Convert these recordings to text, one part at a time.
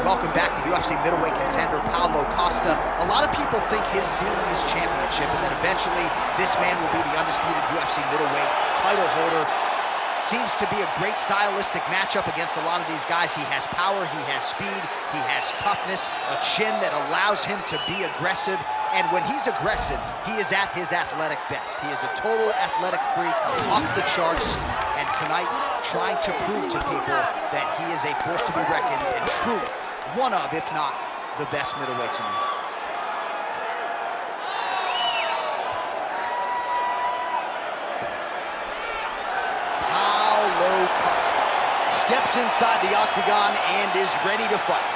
welcome back the UFC middleweight contender, Paulo Costa. A lot of people think his ceiling is championship, and then eventually this man will be the undisputed UFC middleweight title holder. Seems to be a great stylistic matchup against a lot of these guys. He has power, he has speed, he has toughness, a chin that allows him to be aggressive. And when he's aggressive, he is at his athletic best. He is a total athletic freak, off the charts. And tonight, trying to prove to people that he is a force to be reckoned and truly one of, if not the best middleweights in the world. Paulo Costa steps inside the octagon and is ready to fight.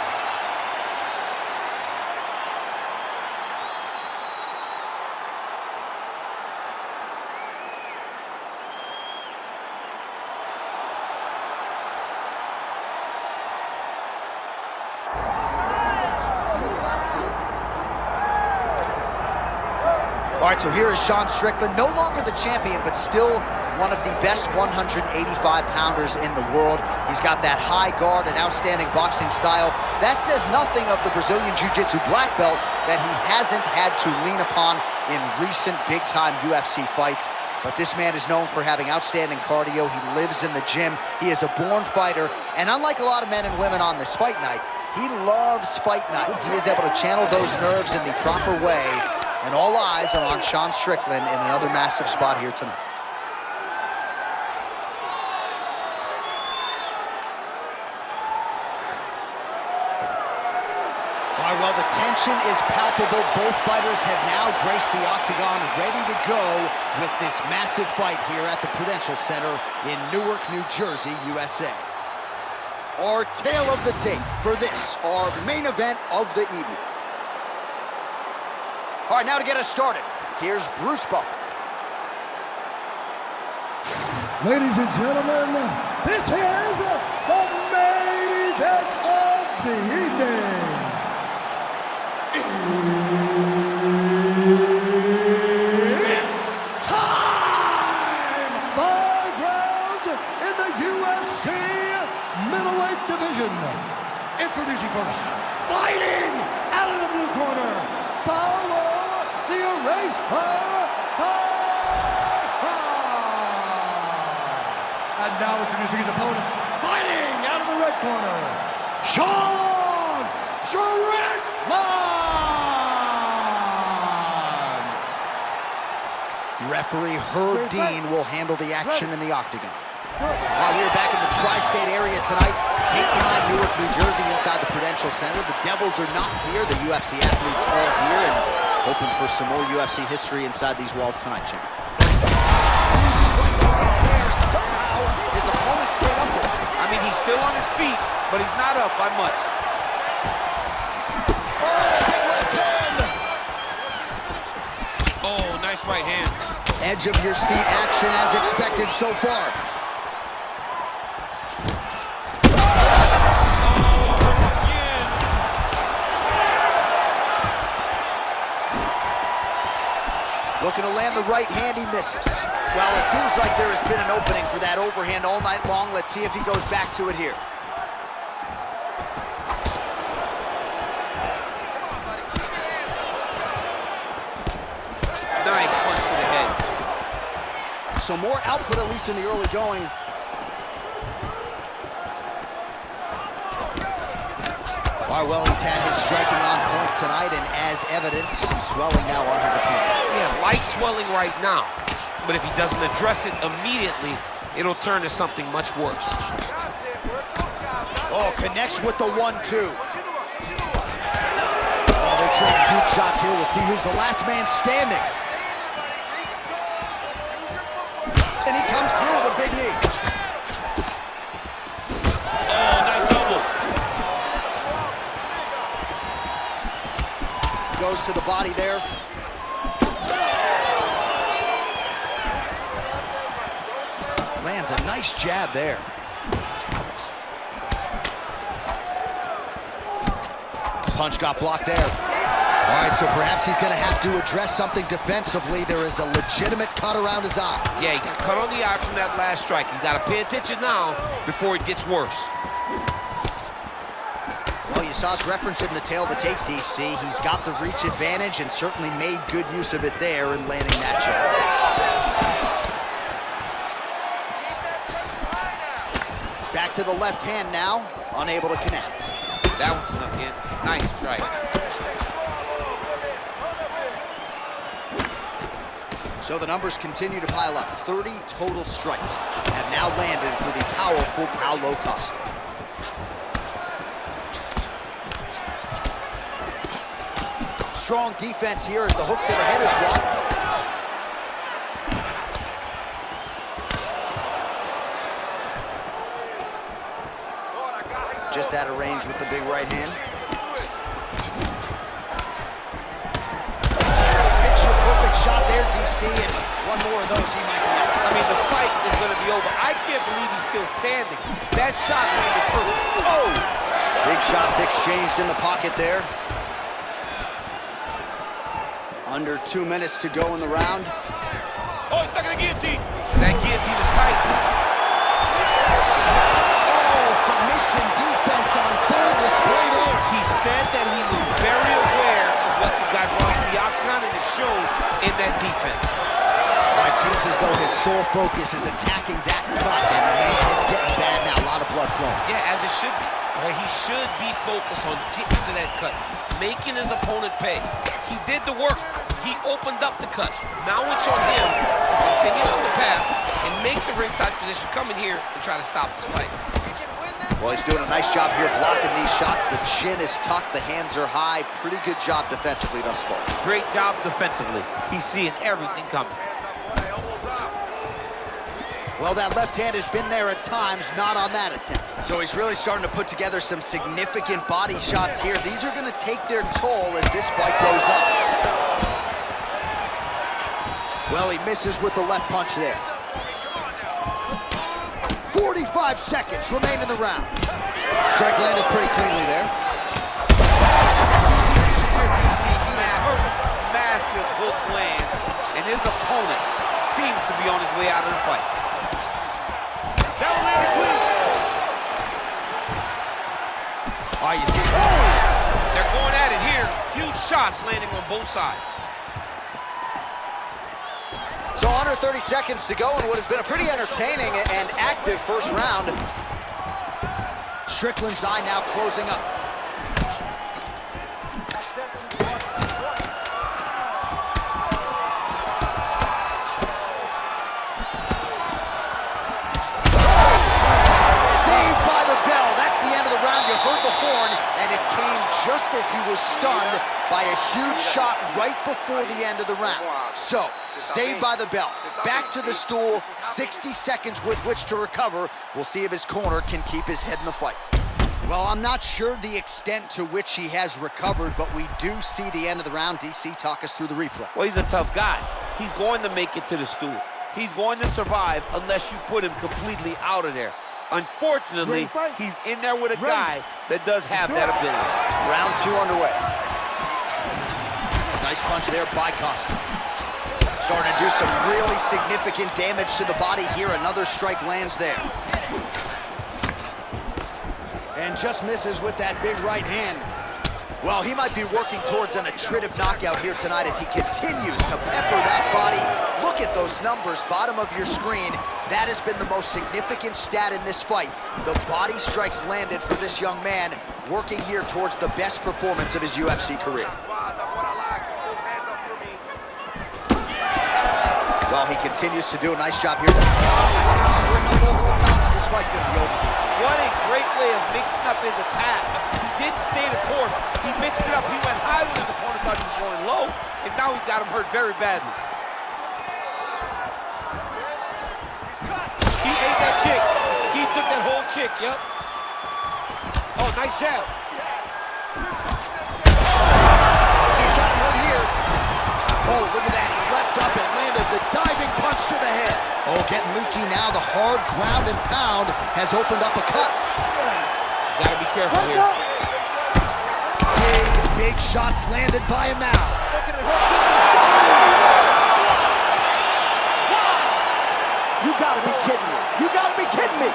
All right, so here is Strickland, no longer the champion, but still one of the best 185-pounders in the world. He's got that high guard and outstanding boxing style. That says nothing of the Brazilian Jiu-Jitsu black belt that he hasn't had to lean upon in recent big-time UFC fights. But this man is known for having outstanding cardio. He lives in the gym. He is a born fighter. And unlike a lot of men and women on this fight night, he loves fight night. He is able to channel those nerves in the proper way. And all eyes are on Strickland in another massive spot here tonight. All right, well, the tension is palpable. Both fighters have now graced the octagon, ready to go with this massive fight here at the Prudential Center in Newark, New Jersey, USA. Our tale of the tape for this, our main event of the evening. All right, now to get us started, here's Bruce Buffer. Ladies and gentlemen, this is the main event of the evening. It's time! 5 rounds in the UFC middleweight division. Introducing first, fighting out of the blue corner, Paulo the Eraser Costa. And now introducing his opponent, fighting out of the red corner, Strickland. Referee Herb Dean will handle the action in the octagon. All right, we're back in the tri-state area tonight. Cape Cod, Newark, New Jersey, inside the Prudential Center. The Devils are not here. The UFC athletes are here, and hoping for some more UFC history inside these walls tonight, champ. Somehow, his opponent stayed upright. I mean, he's still on his feet, but he's not up by much. Oh, big left hand! Oh, nice right hand. Edge of your seat action as expected so far. Looking to land the right hand, he misses. Well, it seems like there has been an opening for that overhand all night long. Let's see if he goes back to it here. Nice punch to the head. So more output, at least in the early going. All right, well, he's had his striking on point tonight, and as evidence, some swelling now on his opponent. Yeah, light swelling right now. But if he doesn't address it immediately, it'll turn to something much worse. Oh, connects with the 1-2. Oh, they're trading huge shots here. We'll see who's the last man standing. And he comes through with a big knee. Oh, nice elbow. Goes to the body there. Lands a nice jab there. Punch got blocked there. All right, so perhaps he's going to have to address something defensively. There is a legitimate cut around his eye. Yeah, he got cut on the eye from that last strike. He's got to pay attention now before it gets worse. Well, you you saw us referencing the tail of the tape, DC. He's got the reach advantage and certainly made good use of it there in landing that jab. Back to the left hand now, unable to connect. That one snuck in. Nice strike. So the numbers continue to pile up. 30 total strikes have now landed for the powerful Paulo Costa. Strong defense here as the hook to the head is blocked. Just out of range with the big right hand. Picture perfect shot there, DC, and one more of those he might be out. I mean, the fight is going to be over. I can't believe he's still standing. That shot landed perfect. Oh! Big shots exchanged in the pocket there. Under 2 minutes to go in the round. Oh, he's stuck in the guillotine. That guillotine is tight. Oh, submission defense on full display there. He said that he was very aware of what this guy brought to the octagon, and it showed in that defense. Well, it seems as though his sole focus is attacking that cut, and man, it's getting bad now. A lot of blood flowing. Yeah, as it should be. Right? He should be focused on getting to that cut, making his opponent pay. He did the work. He opened up the cut. Now it's on him to continue on the path and make the ringside position, come in here and try to stop this fight. Well, he's doing a nice job here blocking these shots. The chin is tucked, the hands are high. Pretty good job defensively thus far. Great job defensively. He's seeing everything coming. Well, that left hand has been there at times, not on that attempt. So he's really starting to put together some significant body shots here. These are going to take their toll as this fight goes up. Well, he misses with the left punch there. 45 seconds remain in the round. Strike landed pretty cleanly there. Massive hook lands, and his opponent seems to be on his way out of the fight. That one landed clean. Oh, you see, oh! They're going at it here. Huge shots landing on both sides. So under 30 seconds to go in what has been a pretty entertaining and active first round. Strickland's eye now closing up. Saved by the bell. That's the end of the round. You heard the horn, and it came just as he was stunned by a huge shot right before the end of the round. So, saved by the bell. Back to the stool, 60 seconds with which to recover. We'll see if his corner can keep his head in the fight. Well, I'm not sure the extent to which he has recovered, but we do see the end of the round. DC, talk us through the replay. Well, he's a tough guy. He's going to make it to the stool. He's going to survive unless you put him completely out of there. Unfortunately, he's in there with a guy that does have that ability. Round 2 underway. Nice punch there by Costa. Starting to do some really significant damage to the body here. Another strike lands there. And just misses with that big right hand. Well, he might be working towards an attritive knockout here tonight as he continues to pepper that body. Look at those numbers, bottom of your screen. That has been the most significant stat in this fight. The body strikes landed for this young man, working here towards the best performance of his UFC career. Well, he continues to do a nice job here. Over the top. This fight's going to be over, DC. What a great way of mixing up his attack. He didn't stay the course. He mixed it up. He went high when his opponent thought he was going low, and now he's got him hurt very badly. He ate that kick. He took that whole kick, yep. Oh, nice jab. He's got him hurt here. Oh, look at that. He leapt up and landed the diving punch to the head. Oh, getting leaky now. The hard ground and pound has opened up a cut. He's got to be careful here. Big shots landed by him now. You gotta be kidding me. You gotta be kidding me.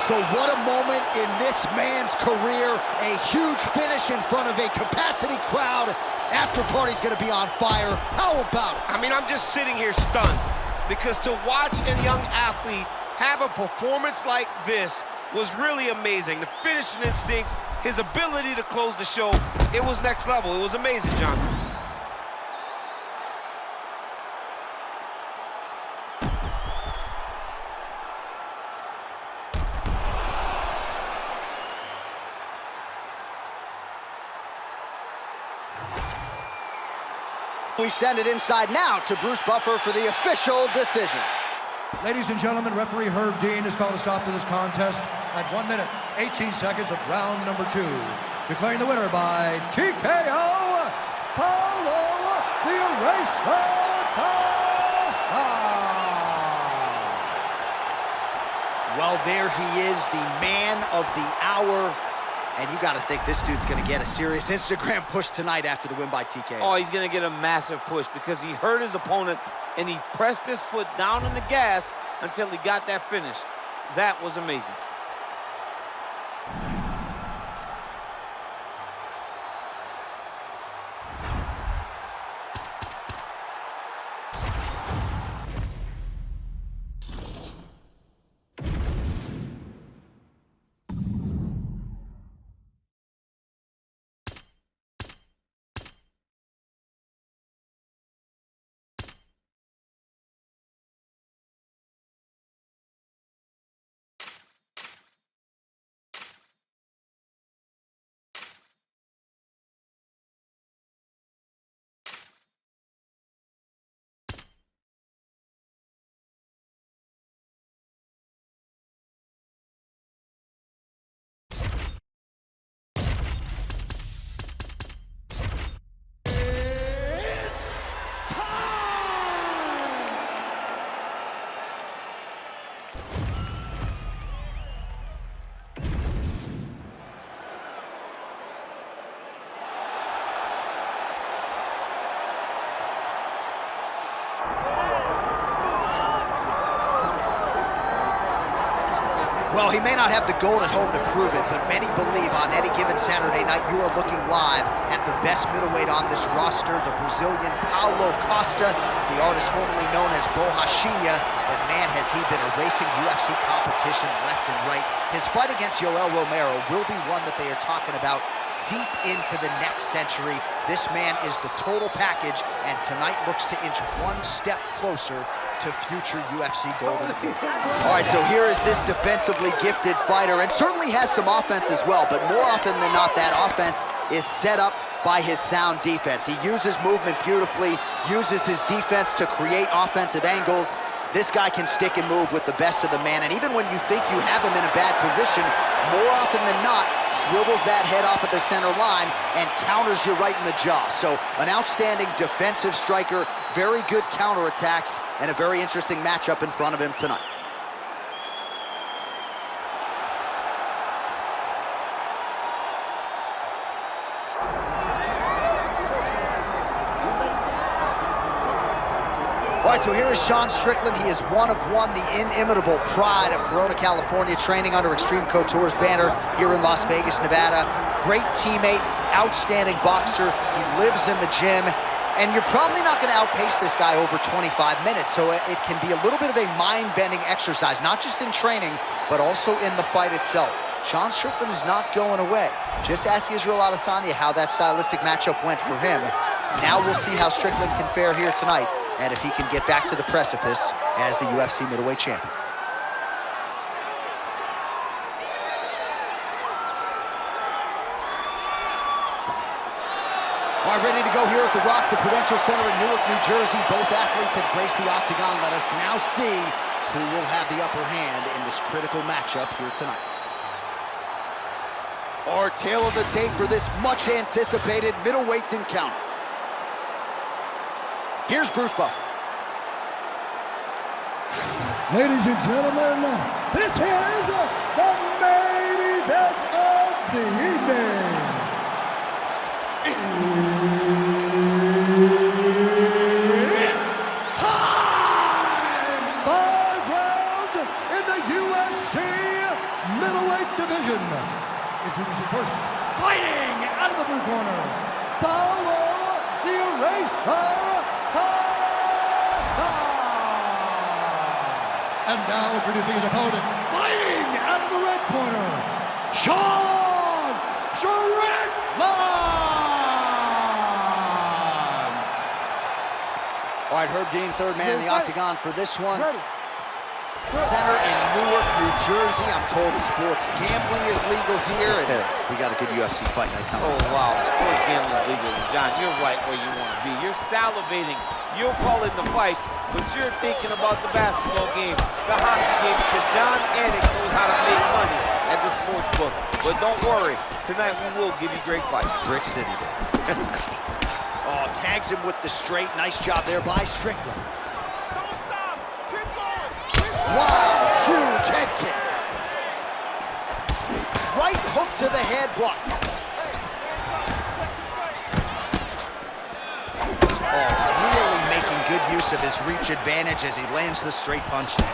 So what a moment in this man's career. A huge finish in front of a capacity crowd. After party's gonna be on fire. How about it? I mean, I'm just sitting here stunned, because to watch a young athlete have a performance like this was really amazing. The finishing instincts, his ability to close the show, it was next level. It was amazing, John. We send it inside now to Bruce Buffer for the official decision. Ladies and gentlemen, referee Herb Dean has called a stop to this contest at 1 minute, 18 seconds of round number 2. Declaring the winner by TKO, Paulo the Eraser Costa. Well, there he is, the man of the hour. And you got to think this dude's going to get a serious Instagram push tonight after the win by TKO. Oh, he's going to get a massive push because he hurt his opponent and he pressed his foot down on the gas until he got that finish. That was amazing. Well, he may not have the gold at home to prove it, but many believe on any given Saturday night you are looking live at the best middleweight on this roster, the Brazilian Paulo Costa, the artist formerly known as Borrachinha. But man, has he been erasing UFC competition left and right. His fight against Yoel Romero will be one that they are talking about deep into the next century. This man is the total package, and tonight looks to inch one step closer to future UFC golden boot. All right, so here is this defensively gifted fighter, and certainly has some offense as well, but more often than not, that offense is set up by his sound defense. He uses movement beautifully, uses his defense to create offensive angles. This guy can stick and move with the best of the man, and even when you think you have him in a bad position, more often than not, swivels that head off at the center line and counters you right in the jaw. So an outstanding defensive striker, very good counterattacks, and a very interesting matchup in front of him tonight. All right, so here is Sean Strickland. He is one of one, the inimitable pride of Corona, California, training under Extreme Couture's banner here in Las Vegas, Nevada. Great teammate, outstanding boxer. He lives in the gym, and you're probably not going to outpace this guy over 25 minutes, so it can be a little bit of a mind-bending exercise, not just in training, but also in the fight itself. Sean Strickland is not going away. Just ask Israel Adesanya how that stylistic matchup went for him. Now we'll see how Strickland can fare here tonight, and if he can get back to the precipice as the UFC middleweight champion. All right, ready to go here at the Rock, the Prudential Center in Newark, New Jersey. Both athletes have graced the octagon. Let us now see who will have the upper hand in this critical matchup here tonight. Our tail of the tape for this much-anticipated middleweight encounter. Here's Bruce Buffer. Ladies and gentlemen, this is the main event of the evening. It's time! 5 rounds in the UFC Fighting out of the blue corner, Paulo the Eraser Costa. And now introducing his opponent, fighting out of the red corner, Sean Strickland. All right, Herb Dean, third man in the octagon for this one. Center in Newark, New Jersey. I'm told sports gambling is legal here, and we got a good UFC fight night coming. Oh, wow. Sports gambling is legal. And John, you're right where you want to be. You're salivating. You're calling the fight, but you're thinking about the basketball game, the hockey game, because John Anik knows how to make money at the sports book. But don't worry. Tonight we will give you great fights. Brick City, baby. Oh, tags him with the straight. Nice job there by Strickland. Wow, huge head kick. Right hook to the head, blocked. Oh, really making good use of his reach advantage as he lands the straight punch there.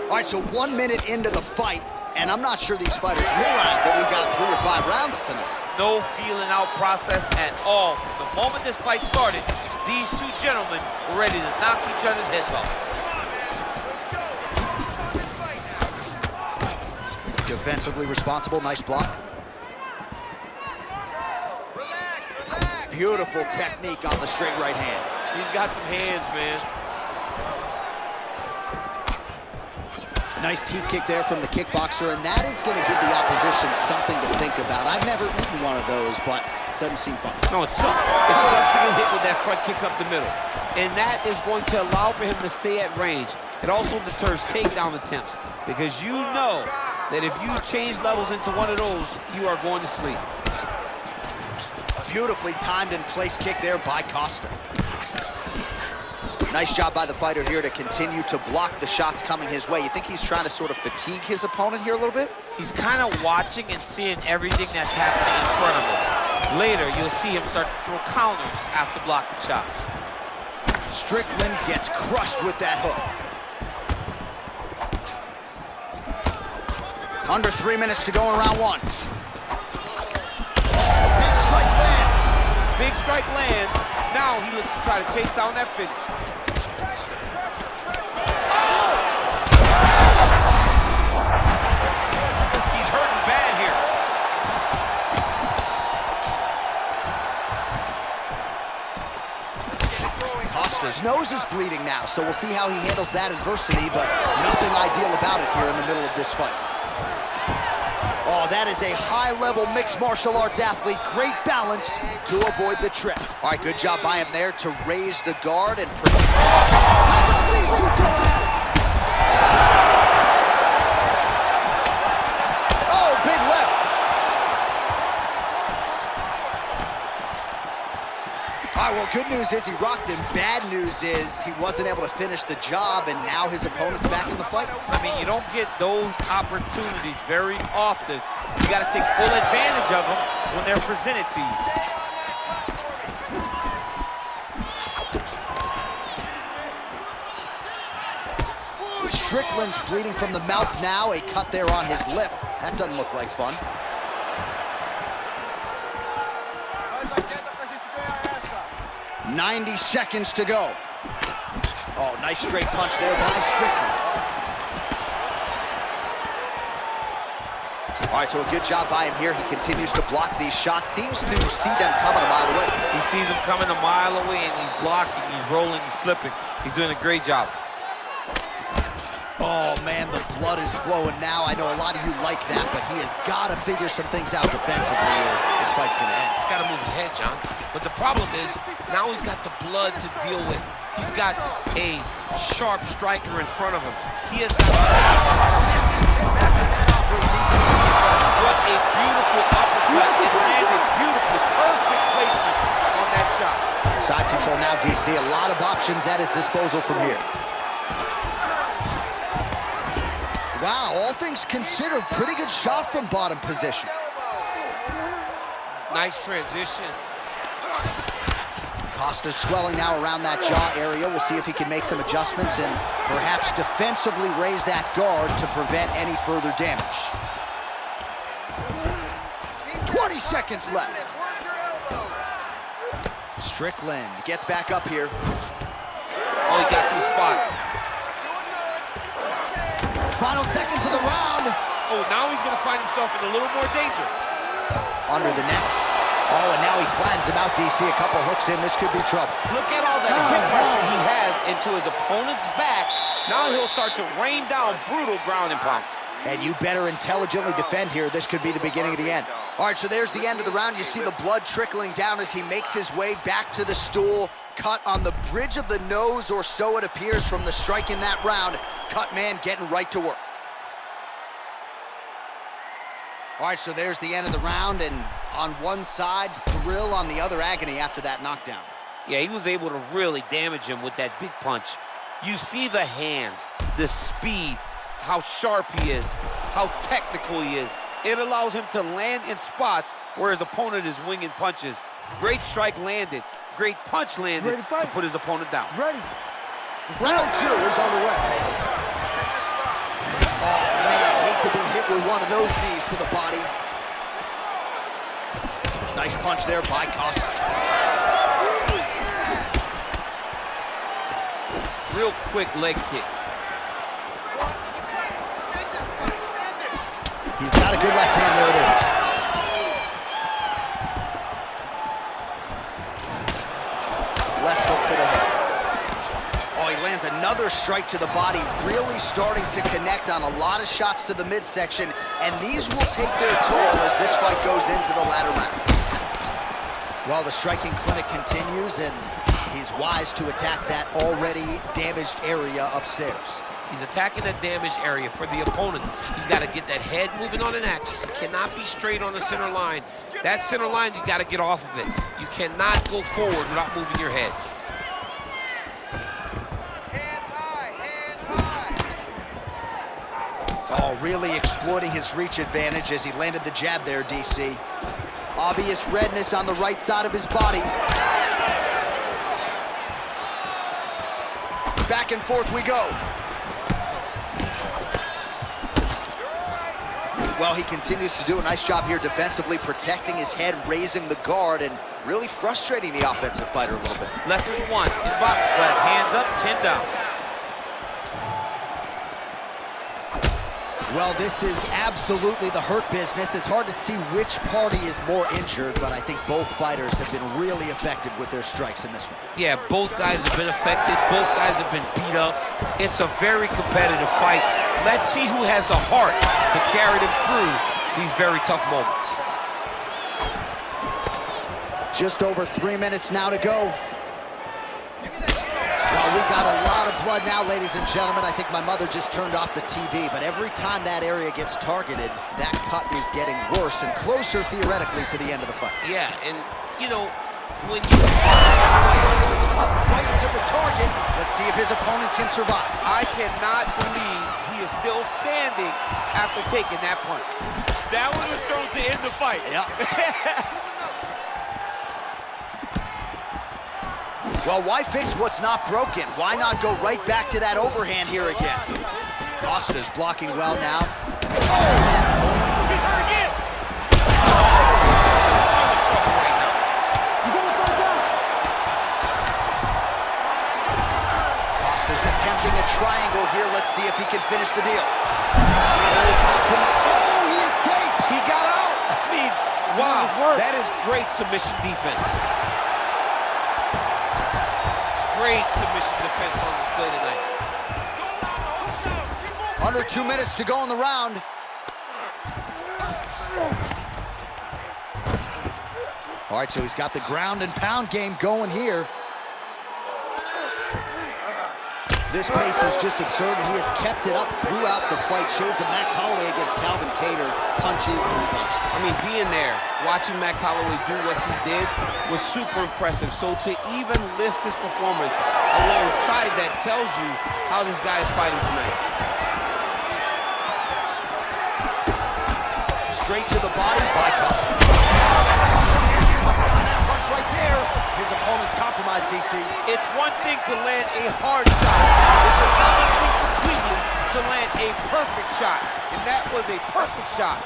All right, so 1 minute into the fight, and I'm not sure these fighters realize that we got 3 or 5 rounds tonight. No feeling out process at all. From the moment this fight started, these two gentlemen were ready to knock each other's heads off. Defensively responsible, nice block. Beautiful technique on the straight right hand. He's got some hands, man. Nice teep kick there from the kickboxer, and that is going to give the opposition something to think about. I've never eaten one of those, but doesn't seem fun. No, it sucks. It sucks to get hit with that front kick up the middle. And that is going to allow for him to stay at range. It also deters takedown attempts, because you know that if you change levels into one of those, you are going to sleep. Beautifully timed and placed kick there by Costa. Nice job by the fighter here to continue to block the shots coming his way. You think he's trying to sort of fatigue his opponent here a little bit? He's kind of watching and seeing everything that's happening in front of him. Later, you'll see him start to throw counters after blocking shots. Strickland gets crushed with that hook. Under 3 minutes to go in round 1. Big strike lands. Big strike lands. Now he looks to try to chase down that finish. He's hurting bad here. Costa's nose is bleeding now, so we'll see how he handles that adversity, but nothing ideal about it here in the middle of this fight. Oh, that is a high-level mixed martial arts athlete. Great balance to avoid the trip. All right, good job by him there to raise the guard and... Oh, big left. All right, well, good news is he rocked him. Bad news is he wasn't able to finish the job, and now his opponent's back in the fight. I mean, you don't get those opportunities very often. You got to take full advantage of them when they're presented to you. Strickland's bleeding from the mouth now. A cut there on his lip. That doesn't look like fun. "90 seconds to go." Oh, nice straight punch there by Strickland. All right, so a good job by him here. He continues to block these shots. Seems to see them coming a mile away. He sees them coming a mile away, and he's blocking, he's rolling, he's slipping. He's doing a great job. Oh, man, the blood is flowing now. I know a lot of you like that, but he has got to figure some things out defensively or this fight's going to end. He's got to move his head, John. But the problem is, now he's got the blood to deal with. He's got a sharp striker in front of him. He has got... What a beautiful uppercut. It landed beautifully. Perfect placement on that shot. Side control now, DC. A lot of options at his disposal from here. Wow, all things considered, pretty good shot from bottom position. Nice transition. Costa's swelling now around that jaw area. We'll see if he can make some adjustments and perhaps defensively raise that guard to prevent any further damage. 20 seconds left. Strickland gets back up here. Oh, he got to the spot. Final seconds of the round. Oh, now he's going to find himself in a little more danger. Under the neck. Oh, and now he flattens him out, DC. A couple hooks in. This could be trouble. Look at all that hip pressure he has into his opponent's back. Now he'll start to rain down brutal ground and pound. And you better intelligently defend here. This could be the beginning of the end. All right, so there's the end of the round. You see the blood trickling down as he makes his way back to the stool. Cut on the bridge of the nose, or so it appears from the strike in that round. Cut man getting right to work. All right, so there's the end of the round, and on one side, thrill, on the other, agony after that knockdown. Yeah, he was able to really damage him with that big punch. You see the hands, the speed, how sharp he is, how technical he is. It allows him to land in spots where his opponent is winging punches. Great strike landed, great punch landed to put his opponent down. Round 2 is underway. Oh, man, hate to be hit with one of those knees to the body. Nice punch there by Costa. Real quick leg kick. He's got a good left hand, there it is. Left hook to the head. Oh, he lands another strike to the body, really starting to connect on a lot of shots to the midsection, and these will take their toll as this fight goes into the latter round. Well, the striking clinic continues, and he's wise to attack that already damaged area upstairs. He's attacking that damaged area for the opponent. He's got to get that head moving on an axis. He cannot be straight on the center line. That center line, you got to get off of it. You cannot go forward without moving your head. Hands high, hands high. Oh, really exploiting his reach advantage as he landed the jab there, DC. Obvious redness on the right side of his body. Back and forth we go. Well, he continues to do a nice job here defensively, protecting his head, raising the guard, and really frustrating the offensive fighter a little bit. Lesson 1 in boxing class, hands up, chin down. Well, this is absolutely the hurt business. It's hard to see which party is more injured, but I think both fighters have been really effective with their strikes in this one. Yeah, both guys have been affected. Both guys have been beat up. It's a very competitive fight. Let's see who has the heart to carry them through these very tough moments. Just over 3 minutes now to go. Well, we got a lot of blood now, ladies and gentlemen. I think my mother just turned off the TV, but every time that area gets targeted, that cut is getting worse and closer, theoretically, to the end of the fight. Yeah, and, you know, when you... Right to the target. Let's see if his opponent can survive. I cannot believe he is still standing after taking that punch. That one was thrown to end the fight. Yeah. Well, why fix what's not broken? Why not go right back to that overhand here again? Costa's blocking well now. He's hurt again. Costa's attempting a triangle here. Let's see if he can finish the deal. Oh, he escapes! He got out. I mean, wow, that is great submission defense. Great submission defense on display tonight. Under 2 minutes to go in the round. All right, so he's got the ground and pound game going here. This pace is just absurd, and he has kept it up throughout the fight. Shades of Max Holloway against Calvin Kattar, punches and punches. I mean, being there, watching Max Holloway do what he did was super impressive. So to even list this performance alongside that tells you how this guy is fighting tonight. Straight to the body by Costa. On that punch right there. His opponent's compromised, DC. It's one thing to land a hard shot. It's another thing completely to land a perfect shot. And that was a perfect shot.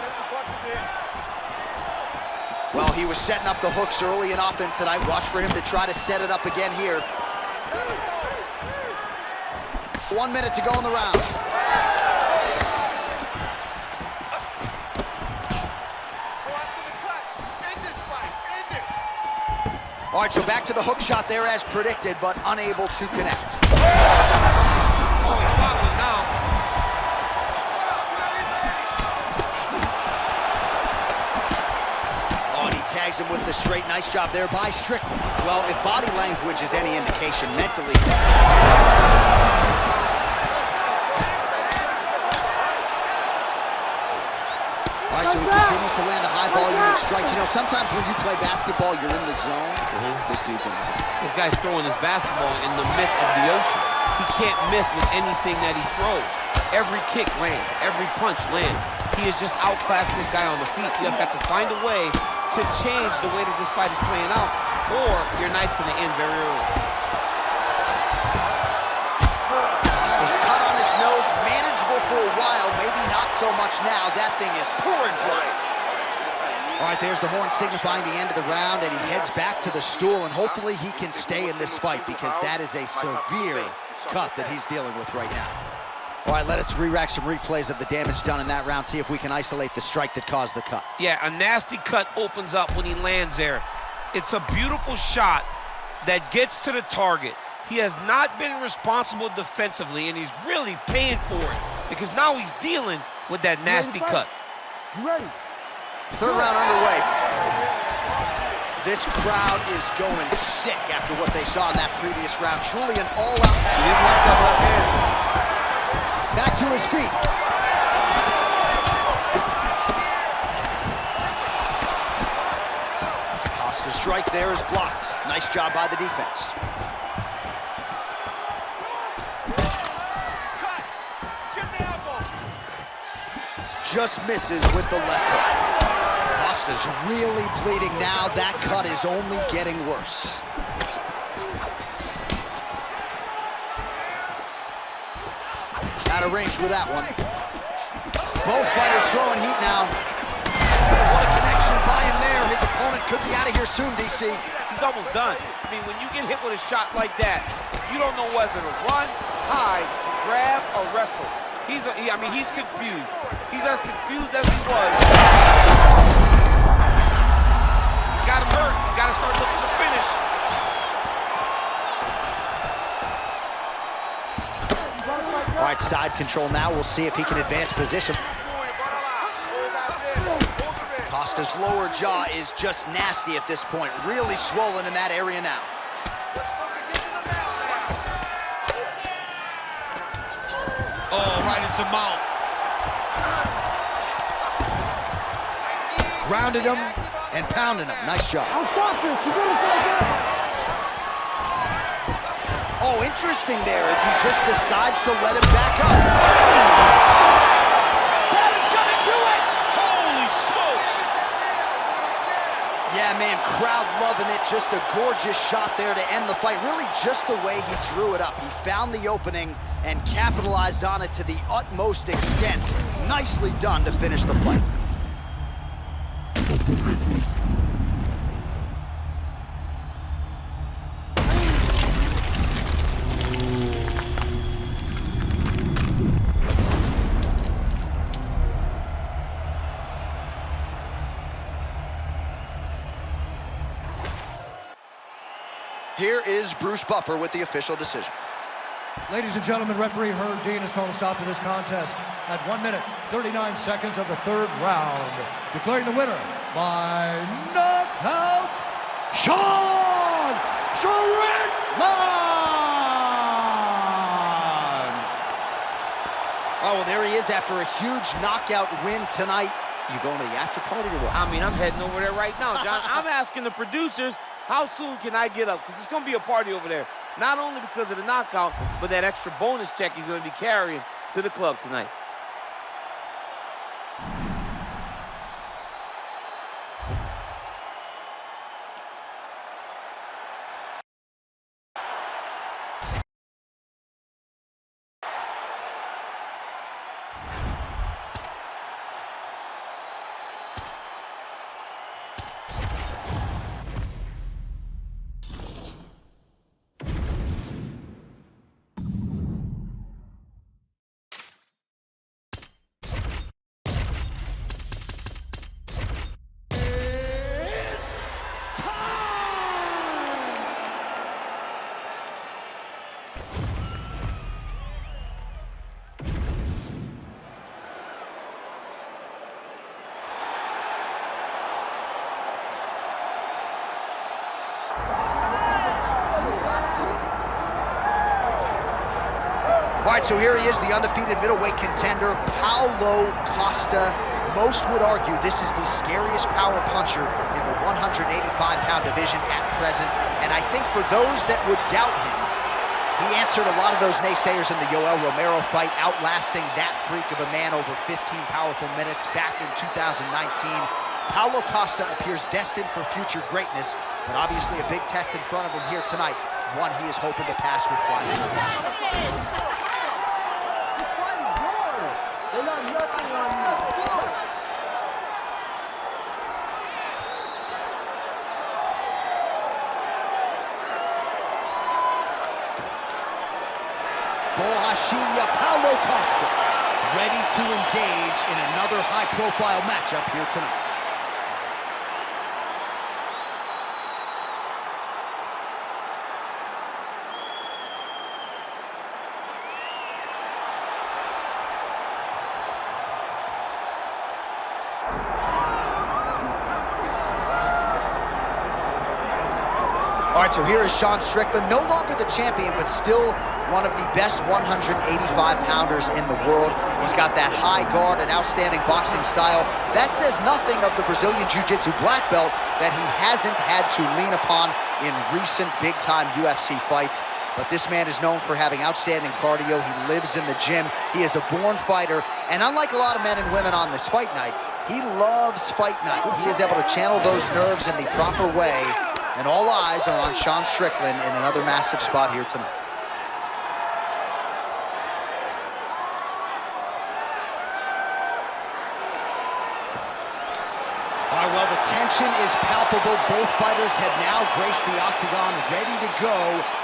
Well, he was setting up the hooks early and often tonight. Watch for him to try to set it up again here. 1 minute to go in the round. All right, so back to the hook shot there as predicted, but unable to connect. Oh, he's wobbling now. Oh, and he tags him with the straight. Nice job there by Strickland. Well, if body language is any indication, mentally... All right, so he continues to land a high volume of strikes. You know, sometimes when you play basketball, you're in the zone. This dude's in the zone. This guy's throwing his basketball in the midst of the ocean. He can't miss with anything that he throws. Every kick lands. Every punch lands. He has just outclassed this guy on the feet. You have got to find a way to change the way that this fight is playing out, or your night's going to end very early. Costa's cut on his nose, manageable for a while, maybe not so much now. That thing is pouring blood. All right, there's the horn signifying the end of the round, and he heads back to the stool, and hopefully he can stay in this fight because that is a severe cut that he's dealing with right now. All right, let us re-rack some replays of the damage done in that round, see if we can isolate the strike that caused the cut. Yeah, a nasty cut opens up when he lands there. It's a beautiful shot that gets to the target. He has not been responsible defensively, and he's really paying for it because now he's dealing with that nasty cut. You ready? Third round underway. This crowd is going sick after what they saw in that previous round. Truly an all-out. He didn't like that left hand. Back to his feet. Costa's strike there is blocked. Nice job by the defense. Just misses with the left hook. Costa's really bleeding now. That cut is only getting worse. Out of range with that one. Both fighters throwing heat now. Oh, what a connection by him there. His opponent could be out of here soon, DC. He's almost done. I mean, when you get hit with a shot like that, you don't know whether to run, hide, grab, or wrestle. He's confused. He's as confused as he was. He's got him hurt. He's got to start looking for finish. All right, side control now. We'll see if he can advance position. Costa's lower jaw is just nasty at this point. Really swollen in that area now. Oh, right into mount. Grounded him and pounded him. Nice job. I'll stop this. You gotta fight back. Oh, interesting there as he just decides to let him back up. That is gonna do it! Holy smokes! Yeah, man, crowd loving it. Just a gorgeous shot there to end the fight. Really just the way he drew it up. He found the opening and capitalized on it to the utmost extent. Nicely done to finish the fight. Here is Bruce Buffer with the official decision. Ladies and gentlemen, referee Herb Dean has called a stop to this contest at 1 minute, 39 seconds of the third round. Declaring the winner by knockout, Sean Strickland! Oh, well, there he is after a huge knockout win tonight. You going to the after party or what? I mean, I'm heading over there right now, John. I'm asking the producers, how soon can I get up? Because it's going to be a party over there. Not only because of the knockout, but that extra bonus check he's going to be carrying to the club tonight. right, so here he is, the undefeated middleweight contender, Paulo Costa. Most would argue this is the scariest power puncher in the 185-pound division at present. And I think for those that would doubt him, he answered a lot of those naysayers in the Yoel Romero fight, outlasting that freak of a man over 15 powerful minutes back in 2019. Paulo Costa appears destined for future greatness, but obviously a big test in front of him here tonight, one he is hoping to pass with flying colors. This fight is yours. They got nothing on you. Bohashinia Paulo Costa, ready to engage in another high-profile matchup here tonight. All right, so here is Sean Strickland, no longer the champion, but still one of the best 185-pounders in the world. He's got that high guard and outstanding boxing style. That says nothing of the Brazilian Jiu-Jitsu black belt that he hasn't had to lean upon in recent big-time UFC fights. But this man is known for having outstanding cardio. He lives in the gym. He is a born fighter. And unlike a lot of men and women on this fight night, he loves fight night. He is able to channel those nerves in the proper way. And all eyes are on Sean Strickland in another massive spot here tonight. All right, well, the tension is palpable. Both fighters have now graced the octagon, ready to go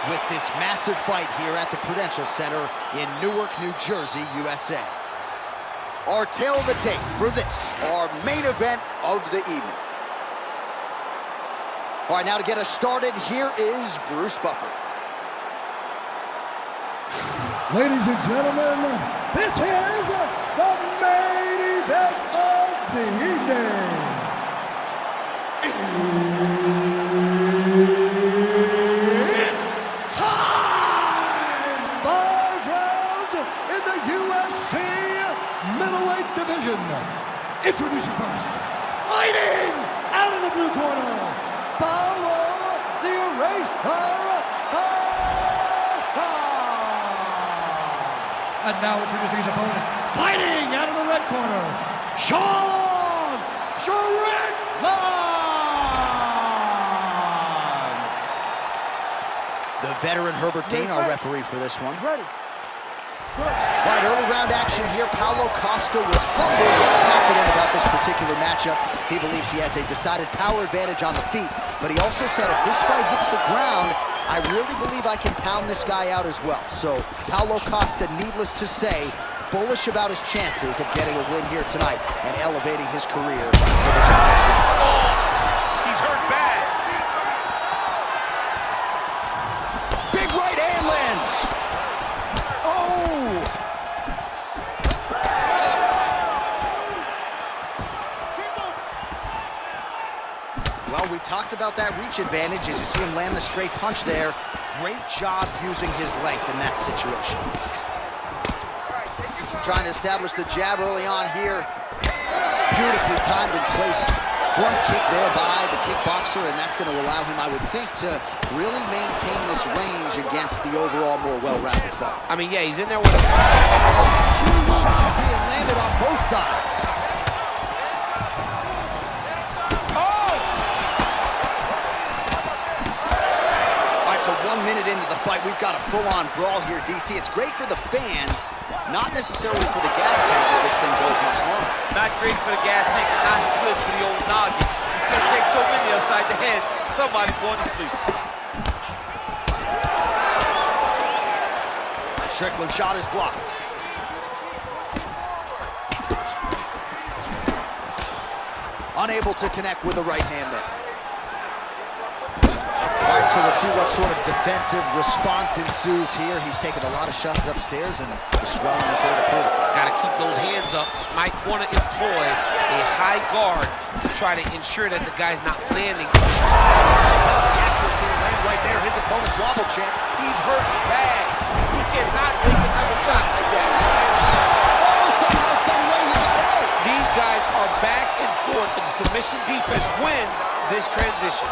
with this massive fight here at the Prudential Center in Newark, New Jersey, USA. Our tail of the tape for this, our main event of the evening. All right, now to get us started, here is Bruce Buffer. Ladies and gentlemen, this is the main event of the evening. It's time! 5 rounds in the UFC middleweight division. Introducing first, fighting out of the blue corner, Paulo the Eraser Costa. And now introducing his opponent, fighting out of the red corner, Sean Strickland. The veteran Herbert Dean, our referee for this one. Ready. Right, early round action here. Paulo Costa was humble yet confident about this particular matchup. He believes he has a decided power advantage on the feet, but he also said if this fight hits the ground, I really believe I can pound this guy out as well. So Paulo Costa, needless to say, bullish about his chances of getting a win here tonight and elevating his career to the next level. Oh, he's hurt bad. Big right hand lands. Oh! Well, we talked about that reach advantage as you see him land the straight punch there. Great job using his length in that situation. Trying to establish the jab early on here. Beautifully timed and placed front kick there by the kickboxer, and that's going to allow him, I would think, to really maintain this range against the overall more well-rounded fighter. I mean, yeah, he's in there with a... Huge shots being landed on both sides. So 1 minute into the fight, we've got a full-on brawl here, DC. It's great for the fans, not necessarily for the gas tank if this thing goes much longer. Not great for the gas tank, not good for the old noggin. You can't take so many upside the head, somebody's going to sleep. Strickland's shot is blocked. Unable to connect with the right hand there. All right, so we'll see what sort of defensive response ensues here. He's taken a lot of shots upstairs, and the swelling is there to prove it. Got to keep those hands up. Might want to employ a high guard to try to ensure that the guy's not landing. The accuracy to land right there. His opponent's wobble champ. He's hurt bad. He cannot take another shot like that. Oh, somehow, some way he got out. These guys are back and forth, and the submission defense wins this transition.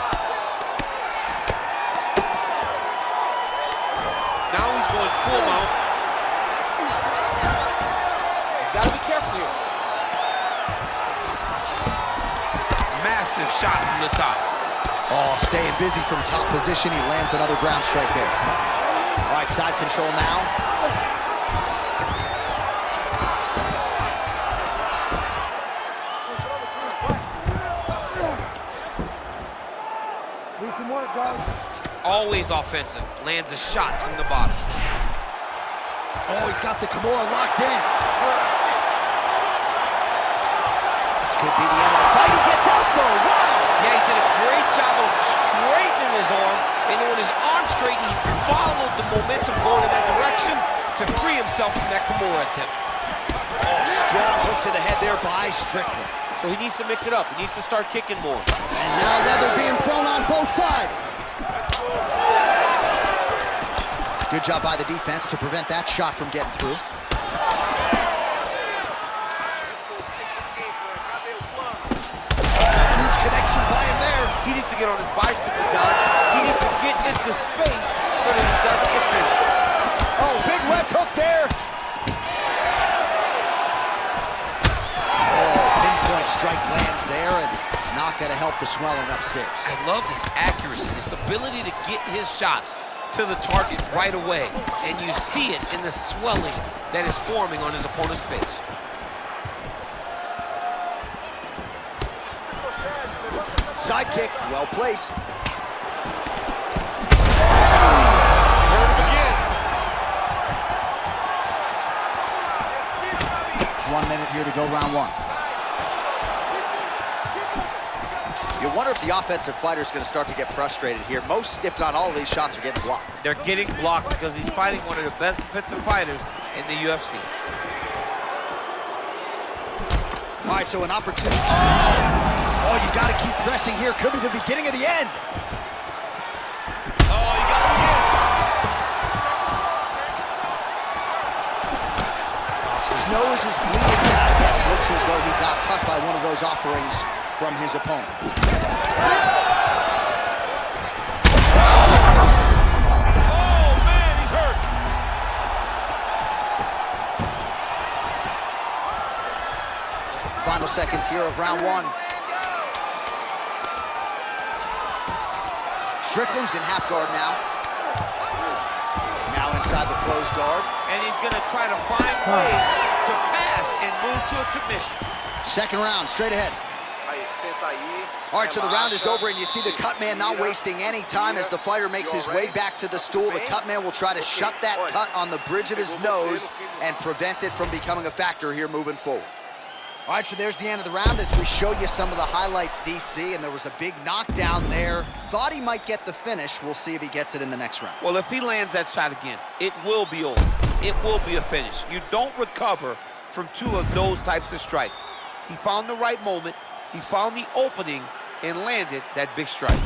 Now he's going full mount. He's got to be careful here. Massive shot from the top. Oh, staying busy from top position. He lands another ground strike there. All right, side control now. Need some work, guys. Always offensive. Lands a shot from the bottom. Oh, he's got the Kimura locked in. This could be the end of the fight. He gets out, though. Wow! Yeah, he did a great job of straightening his arm, and then when his arm straightened, he followed the momentum going in that direction to free himself from that Kimura attempt. Oh, strong hook to the head there by Strickland. So he needs to mix it up. He needs to start kicking more. And now leather being thrown on both sides. Good job by the defense to prevent that shot from getting through. Huge connection by him there. He needs to get on his bicycle, John. He needs to get into space so that he doesn't get finished. Oh, big left hook there. Oh, pinpoint strike lands there, and not going to help the swelling upstairs. I love this accuracy, this ability to get his shots to the target right away, and you see it in the swelling that is forming on his opponent's face. Side kick, well placed. Hurt him again. 1 minute here to go, round one. You wonder if the offensive fighter is going to start to get frustrated here. Most, if not all of these shots are getting blocked. They're getting blocked because he's fighting one of the best defensive fighters in the UFC. All right, so an opportunity. Oh, you got to keep pressing here. Could be the beginning of the end. Oh, he got him again. His nose is bleeding out. Yes, looks as though he got cut by one of those offerings from his opponent. Oh, man, he's hurt. Final seconds here of round one. Strickland's in half guard now. Now inside the closed guard. And he's going to try to find ways to pass and move to a submission. Second round, straight ahead. All right, so the round is over, and you see the cut man not wasting any time as the fighter makes his way back to the stool. The cut man will try to shut that cut on the bridge of his nose and prevent it from becoming a factor here moving forward. All right, so there's the end of the round as we show you some of the highlights, DC, and there was a big knockdown there. Thought he might get the finish. We'll see if he gets it in the next round. Well, if he lands that shot again, it will be over. It will be a finish. You don't recover from two of those types of strikes. He found the right moment, he found the opening, and landed that big strike.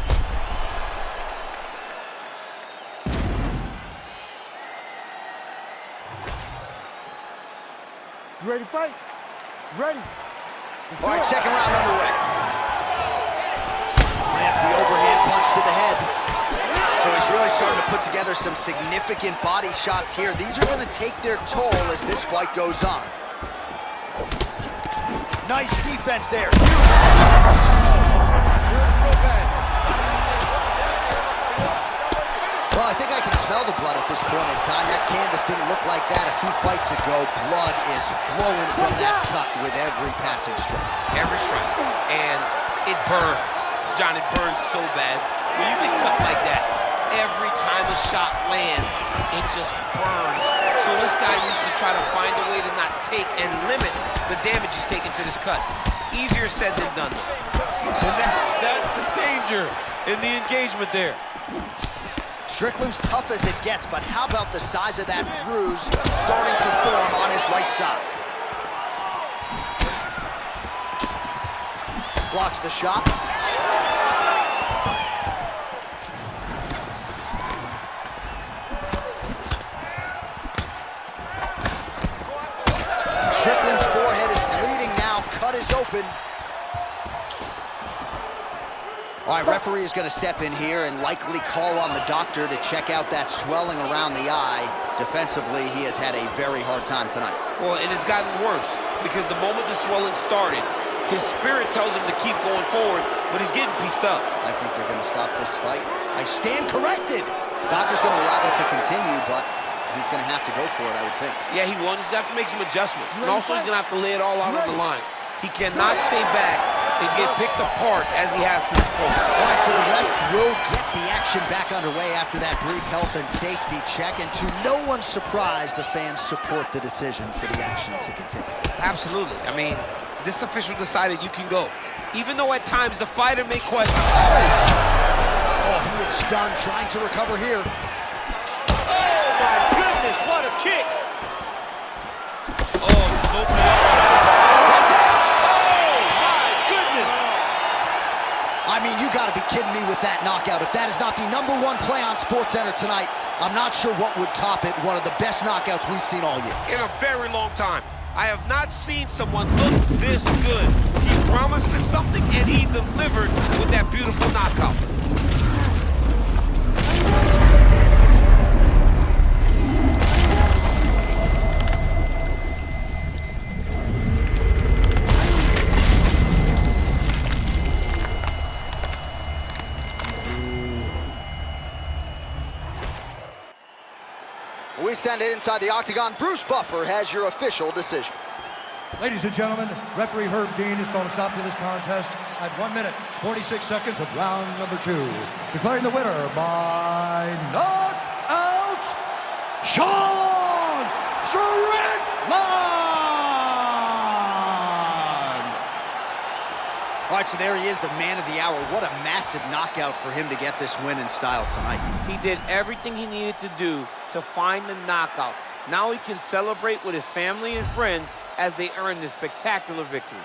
You ready to fight? Ready. All right, second round underway. Lands the overhand punch to the head. So he's really starting to put together some significant body shots here. These are going to take their toll as this fight goes on. Nice defense there. Well, I think I can smell the blood at this point in time. That canvas didn't look like that a few fights ago. Blood is flowing from that cut with every passing strike. Every strike. And it burns. John, it burns so bad. When you get cut like that, every time a shot lands, it just burns. So this guy needs to try to find a way to not take and limit the damage he's taking to this cut. Easier said than done. And that's the danger in the engagement there. Strickland's tough as it gets, but how about the size of that bruise starting to form on his right side? Blocks the shot. open. All right, referee is going to step in here and likely call on the doctor to check out that swelling around the eye. Defensively, he has had a very hard time tonight. Well, and it's gotten worse because the moment the swelling started, his spirit tells him to keep going forward, but he's getting pieced up. I think they're going to stop this fight. I stand corrected. Doctor's going to allow them to continue, but he's going to have to go for it, I would think. Yeah, he won. He's going to have to make some adjustments. And also, he's going to have to lay it all out on the line. He cannot stay back and get picked apart as he has to this point. All right, so the ref will get the action back underway after that brief health and safety check. And to no one's surprise, the fans support the decision for the action to continue. Absolutely. I mean, this official decided you can go. Even though at times the fighter may question. Oh, he is stunned, trying to recover here. Oh, my goodness, what a kick. Oh, just open it up. I mean, you gotta be kidding me with that knockout. If that is not the #1 play on SportsCenter tonight, I'm not sure what would top it. One of the best knockouts we've seen all year. In a very long time. I have not seen someone look this good. He promised us something, and he delivered with that beautiful knockout. We send it inside the octagon. Bruce Buffer has your official decision. Ladies and gentlemen, referee Herb Dean has called a stop to this contest at 1 minute, 46 seconds of round number 2. Declaring the winner by knockout, Sean Strickland! All right, so there he is, the man of the hour. What a massive knockout for him to get this win in style tonight. He did everything he needed to do to find the knockout. Now he can celebrate with his family and friends as they earn this spectacular victory.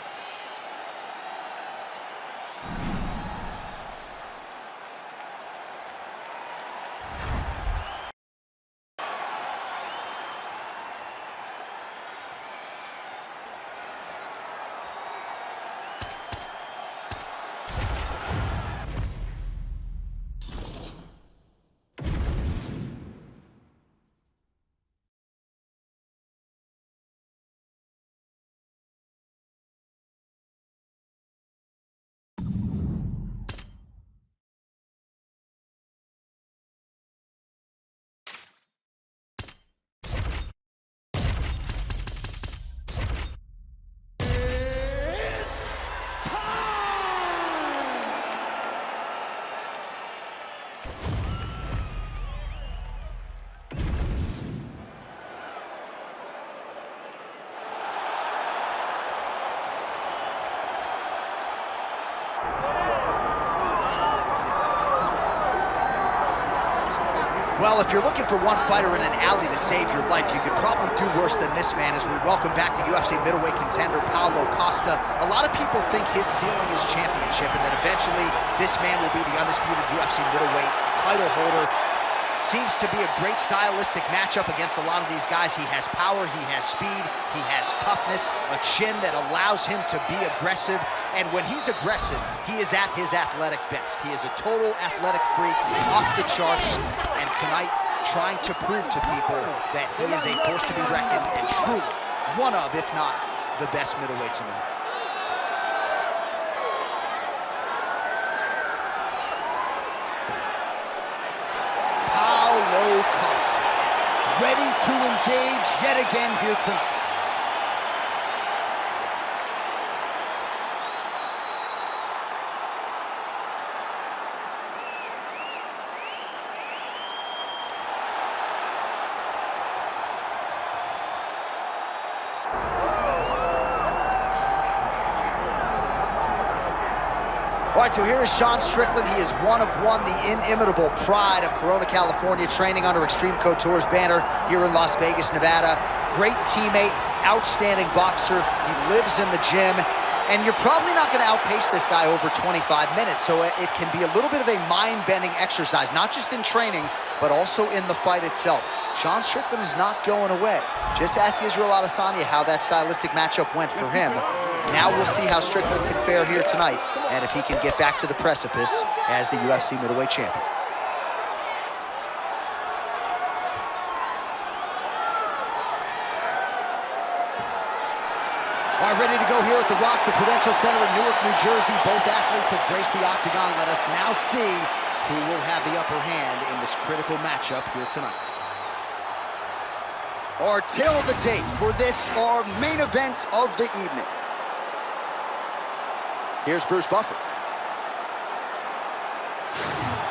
Well, if you're looking for one fighter in an alley to save your life, you could probably do worse than this man as we welcome back the UFC middleweight contender, Paulo Costa. A lot of people think his ceiling is championship and that eventually this man will be the undisputed UFC middleweight title holder. Seems to be a great stylistic matchup against a lot of these guys. He has power, he has speed, he has toughness, a chin that allows him to be aggressive. And when he's aggressive, he is at his athletic best. He is a total athletic freak, off the charts. And tonight, trying to prove to people that he is a force to be reckoned and truly one of, if not the best middleweights in the world. Paulo Costa, ready to engage yet again here tonight. All right, so here is Sean Strickland. He is one of one, the inimitable pride of Corona, California, training under Extreme Couture's banner here in Las Vegas, Nevada. Great teammate, outstanding boxer. He lives in the gym, and you're probably not going to outpace this guy over 25 minutes, so it can be a little bit of a mind-bending exercise, not just in training, but also in the fight itself. Sean Strickland is not going away. Just ask Israel Adesanya how that stylistic matchup went for him. Now we'll see how Strickland can fare here tonight, and if he can get back to the precipice as the UFC middleweight champion. All right, ready to go here at the Rock, the Prudential Center in Newark, New Jersey. Both athletes have graced the octagon. Let us now see who will have the upper hand in this critical matchup here tonight. Our tail of the tape for this, our main event of the evening. Here's Bruce Buffer.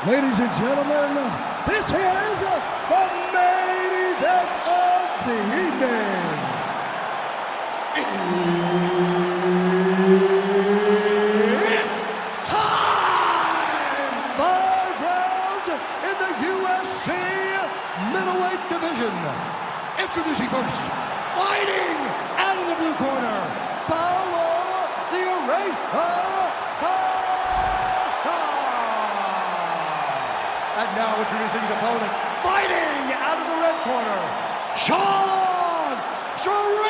Ladies and gentlemen, this is the main event of the evening. It's time! 5 rounds in the UFC middleweight division. Introducing first, fighting out of the blue corner, Paulo the Eraser Costa. And now introducing his opponent, fighting out of the red corner, Sean Strickland.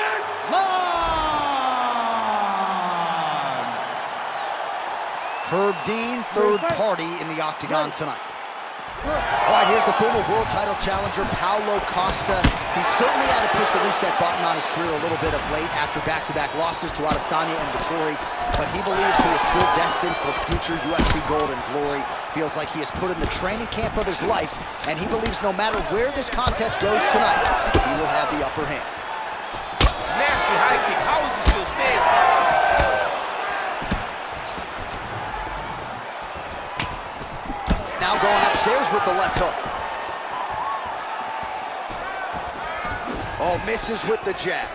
Herb Dean, third party in the octagon tonight. All right, here's the former world title challenger, Paulo Costa. He's certainly had to push the reset button on his career a little bit of late after back-to-back losses to Adesanya and Vettori, but he believes he is still destined for future UFC gold and glory. Feels like he has put in the training camp of his life, and he believes no matter where this contest goes tonight, he will have the upper hand. Nasty high kick. How is he still standing? Now going upstairs with the left hook. Oh, misses with the jab.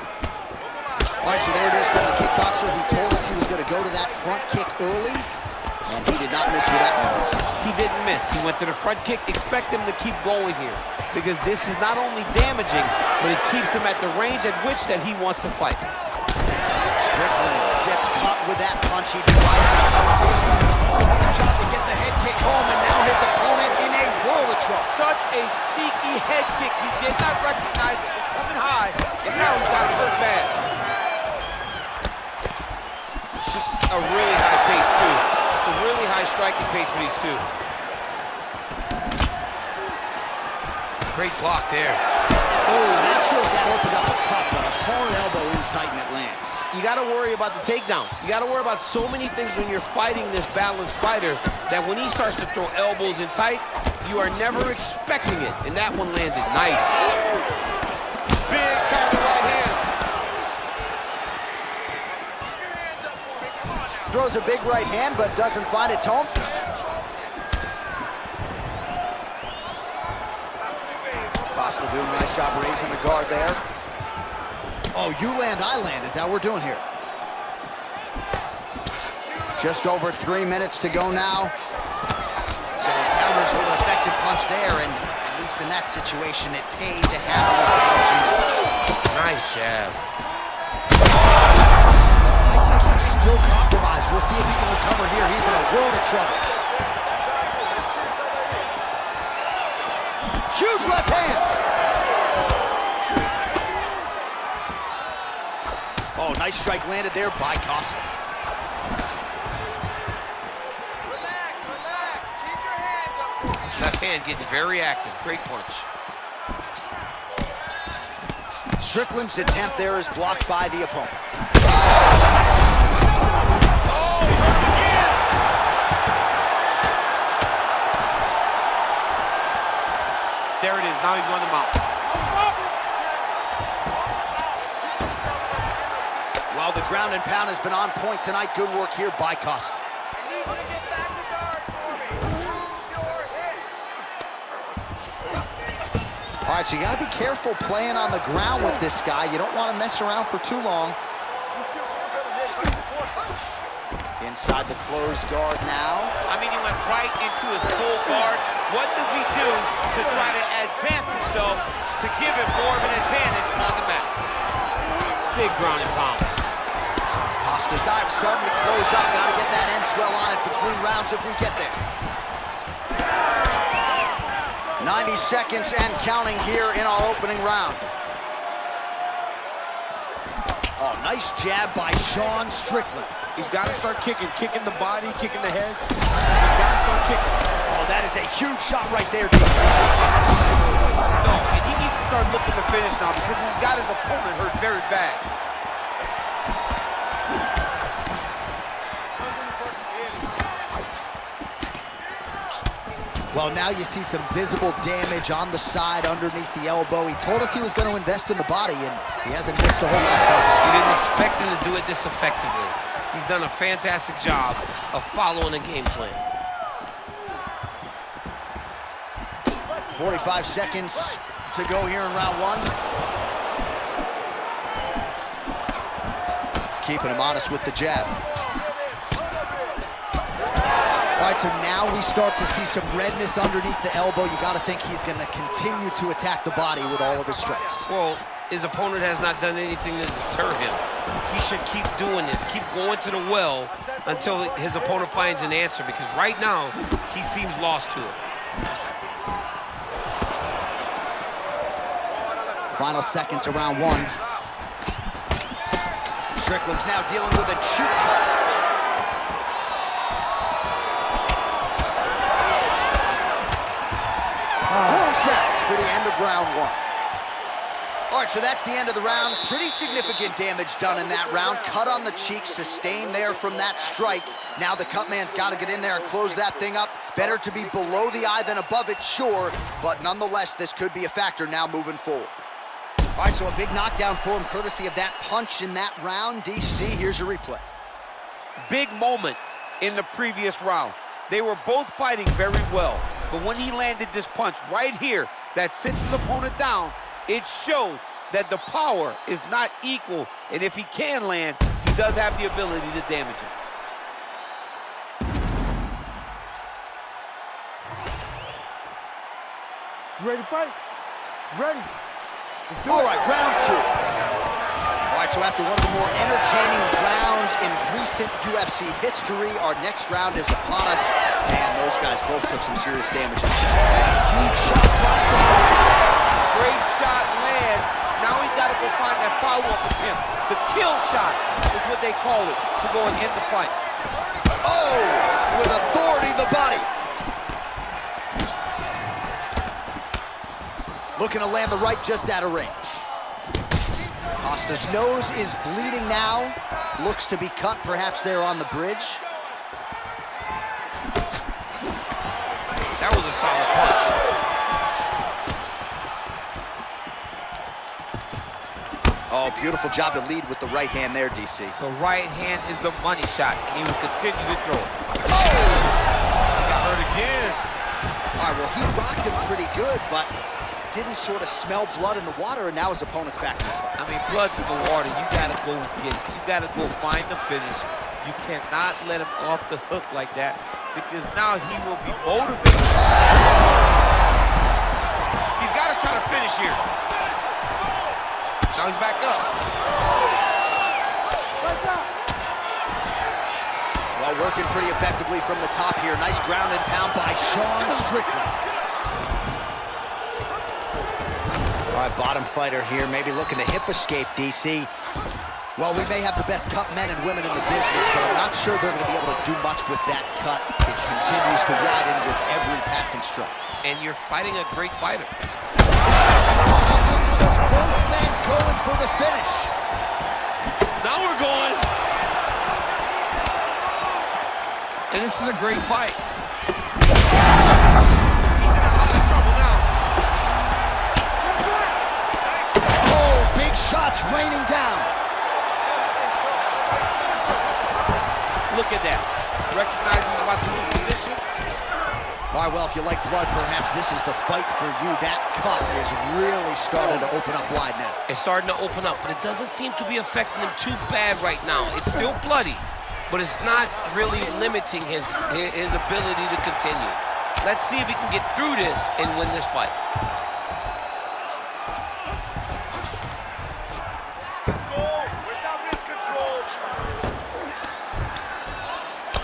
All right, so there it is from the kickboxer. He told us he was going to go to that front kick early, and he did not miss with that one. He didn't miss. He went to the front kick. Expect him to keep going here, because this is not only damaging, but it keeps him at the range at which that he wants to fight. Strickland gets caught with that punch. He tries to get the head kick home, and now his opponent in a world of trouble. Such a sneaky head kick. He did not recognize it was coming high, and now he's got it hurt bad. It's just a really high pace, too. It's a really high striking pace for these two. Great block there. Oh, not sure if that opened up a cut, but a hard elbow in tight and it lands. You got to worry about the takedowns. You got to worry about so many things when you're fighting this balanced fighter that when he starts to throw elbows in tight, you are never expecting it. And that one landed nice. Big counter right hand. Throws a big right hand, but doesn't find its home. Costa doing a nice job raising the guard there. Oh, you land, I land. Is that what we're doing here? Just over 3 minutes to go now. So he counters with an effective punch there, and at least in that situation, it paid to have the advantage in reach. Nice jab. I think he's still compromised. We'll see if he can recover here. He's in a world of trouble. Huge left hand. Oh, nice strike landed there by Costa. Relax, relax. Keep your hands up for me. Left hand getting very active. Great punch. Strickland's attempt there is blocked by the opponent. Oh, he hurt again. There it is. Now he's going to mount. While the ground and pound has been on point tonight, good work here by Costa. I need you to get back to guard for me. Move your hits. All right, so you got to be careful playing on the ground with this guy. You don't want to mess around for too long. Inside the closed guard now. I mean, he went right into his full guard. What does he do to try to advance himself to give him more of an advantage on the mat? Big ground and pound. Costa's eye starting to close up. Got to get that end swell on it between rounds if we get there. 90 seconds and counting here in our opening round. Oh, Nice jab by Sean Strickland. He's got to start kicking the body, kicking the head. He's got to start kicking. Oh, that is a huge shot right there, No, and he needs to start looking to finish now because he's got his opponent hurt very bad. Well, now you see some visible damage on the side underneath the elbow. He told us he was going to invest in the body, and he hasn't missed a whole lot of time. You didn't expect him to do it this effectively. He's done a fantastic job of following the game plan. 45 seconds to go here in round one. Keeping him honest with the jab. All right, so now we start to see some redness underneath the elbow. You got to think he's going to continue to attack the body with all of his strikes. Well, his opponent has not done anything to deter him. He should keep doing this, keep going to the well until his opponent finds an answer, because right now, he seems lost to it. Final seconds of round one. Strickland's now dealing with a cheek cut. For the end of round one. All right, so that's the end of the round. Pretty significant damage done in that round. Cut on the cheek, sustained there from that strike. Now the cut man's got to get in there and close that thing up. Better to be below the eye than above it, sure, but nonetheless, this could be a factor now moving forward. All right, so a big knockdown for him, courtesy of that punch in that round. DC, here's your replay. Big moment in the previous round. They were both fighting very well, but when he landed this punch right here that sits his opponent down, it showed that the power is not equal, and if he can land, he does have the ability to damage him. You ready to fight? Ready. All right, round two. All right, so after one of the more entertaining rounds in recent UFC history, our next round is upon us, and those guys both took some serious damage. Huge shot finds the target. Great shot lands. Now he's got to go find that follow-up attempt. The kill shot is what they call it, to go and end the fight. Oh, with authority, the body. Looking to land the right just out of range. Costa's nose is bleeding now. Looks to be cut, perhaps there on the bridge. That was a solid punch. Oh, beautiful job to lead with the right hand there, DC. The right hand is the money shot, and he will continue to throw it. Oh! He got hurt again. All right, well, he rocked him pretty good, but didn't sort of smell blood in the water, and now his opponent's back in the fight. I mean, blood's in the water. You gotta go get it. You gotta go find the finish. You cannot let him off the hook like that, because now he will be motivated. He's gotta try to finish here. Now he's back up. Well, working pretty effectively from the top here. Nice ground and pound by Sean Strickland. All right, bottom fighter here, maybe looking to hip escape, DC. Well, we may have the best cut men and women in the business, but I'm not sure they're going to be able to do much with that cut. It continues to widen with every passing strike. And you're fighting a great fighter. Both men going for the finish. Now we're going. And this is a great fight. He's in a lot of trouble now. Big shots raining down. Look at that. Recognizing he's about to lose position. All right, well, if you like blood, perhaps this is the fight for you. That cut is really starting to open up wide now. It's starting to open up, but it doesn't seem to be affecting him too bad right now. It's still bloody, but it's not really limiting his ability to continue. Let's see if he can get through this and win this fight.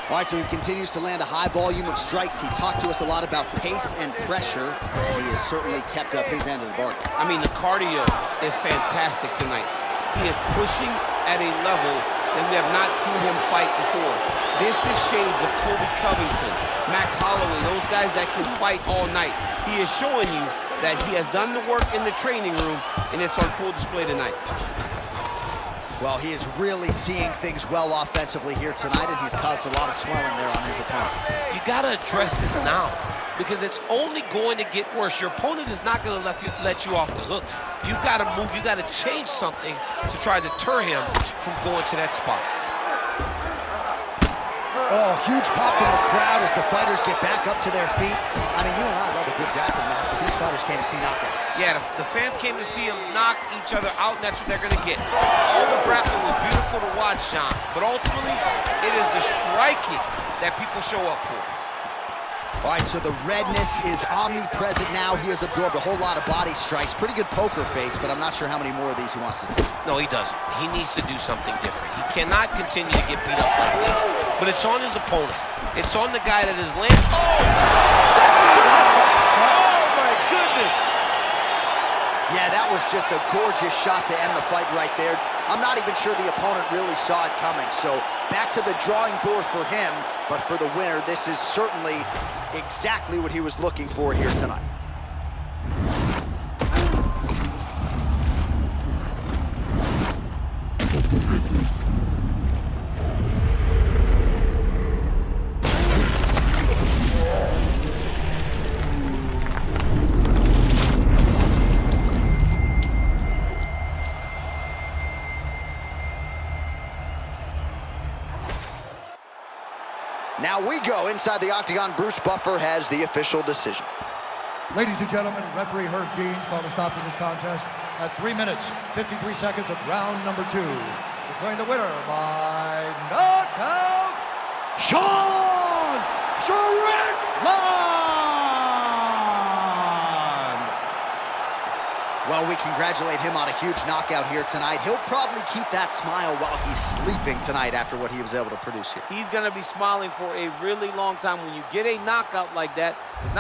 All right, so he continues to land a high volume of strikes. He talked to us a lot about pace and pressure. He has certainly kept up his end of the bargain. I mean, the cardio is fantastic tonight. He is pushing at a level that we have not seen him fight before. This is shades of Colby Covington, Max Holloway, those guys that can fight all night. He is showing you that he has done the work in the training room, and it's on full display tonight. Well, he is really seeing things well offensively here tonight, and he's caused a lot of swelling there on his opponent. You got to address this now, because it's only going to get worse. Your opponent is not going to let you off the hook. You got to move. You got to change something to try to deter him from going to that spot. Oh, huge pop from the crowd as the fighters get back up to their feet. I mean, you and I love a good grappling match, but these fighters came to see knockouts. Yeah, the fans came to see them knock each other out, and that's what they're going to get. All the grappling was beautiful to watch, John, but ultimately, it is the striking that people show up for. All right, so the redness is omnipresent now. He has absorbed a whole lot of body strikes. Pretty good poker face, but I'm not sure how many more of these he wants to take. No, he doesn't. He needs to do something different. He cannot continue to get beat up like this. But it's on his opponent. It's on the guy that is landing. Oh! Oh, my goodness! Yeah, that was just a gorgeous shot to end the fight right there. I'm not even sure the opponent really saw it coming. So back to the drawing board for him, but for the winner, this is certainly exactly what he was looking for here tonight. Now we go inside the octagon. Bruce Buffer has the official decision. Ladies and gentlemen, referee Herb Dean's called a stop to this contest at 3 minutes, 53 seconds of round number 2. Declaring the winner by knockout, Sean Strickland! Well, we congratulate him on a huge knockout here tonight. He'll probably keep that smile while he's sleeping tonight after what he was able to produce here. He's going to be smiling for a really long time when you get a knockout like that.